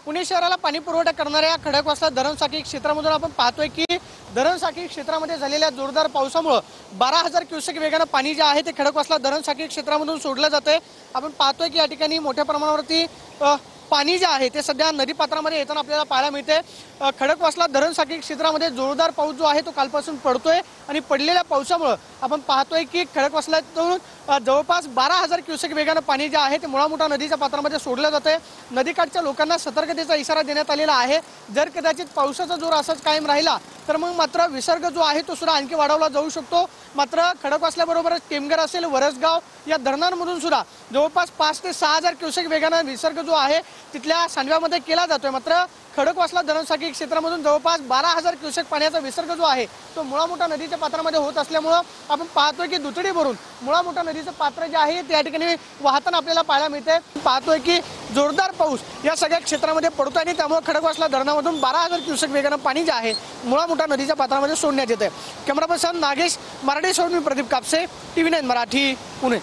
पुणे शहराला पाणी पुरवठा करणाऱ्या खडकवासला धरणसाखळी क्षेत्रामधून आपण पाहतोय की धरणसाखळी क्षेत्रामध्ये झालेल्या जोरदार पावसामुळे 12,000 क्युसेक वेगाने पाणी जे आहे ते खडकवासला धरणसाखळी क्षेत्रामधून सोडलं जाते। आपण पाहतोय की या ठिकाणी मोठ्या प्रमाणावरती पाणी जे आहे ते सध्या नदीपात्रामध्ये येताना आपल्याला पाहायला मिळते। खडकवासला धरणसाखळी क्षेत्रामध्ये जोरदार पाऊस जो आहे तो कालपासून पडतोय आणि पडलेल्या पावसामुळे आपण पाहतोय की खडकवासल्यातून जवळपास 12,000 क्युसेक वेगाने पाणी जे आहे ते मुळामुठा नदीच्या पात्रामध्ये सोडलं जाते। नदीकाठच्या लोकांना सतर्कतेचा इशारा देण्यात आलेला आहे। जर कदाचित पावसाचा जोर असाच कायम राहिला तर मग मात्र विसर्ग जो आहे तो सुद्धा आणखी वाढवला जाऊ शकतो। मात्र खडकवासल्याबरोबरच टेमघर असेल, वरसगाव या धरणांमधून सुद्धा जवळपास 5 ते 6,000 क्युसेक वेगाने विसर्ग जो आहे तिथल्या सांडव्यामध्ये केला जातोय। मात्र खडकवासला धरणसाखळी क्षेत्रामधून जवळपास 12,000 क्युसेक पाण्याचा विसर्ग जो आहे तो मुळामुठा नदीच्या पात्रामध्ये होत असल्यामुळे आपण पाहतोय की दुथडी भरून मुळामुठा नदीचं पात्र जे आहे त्या ठिकाणी वाहताना आपल्याला पाहायला मिळते। पाहतोय की जोरदार पाऊस या सगळ्या क्षेत्रामध्ये पडतोय आणि त्यामुळे खडकवासला धरणामधून 12,000 क्युसेक वेगाने पाणी जे आहे मुळामुठा नदीच्या पात्रामध्ये सोडण्यात येते। कॅमेरा पर्सन नागेश मराठी सोड, मी प्रदीप कापसे, TV9 मराठी, पुणे।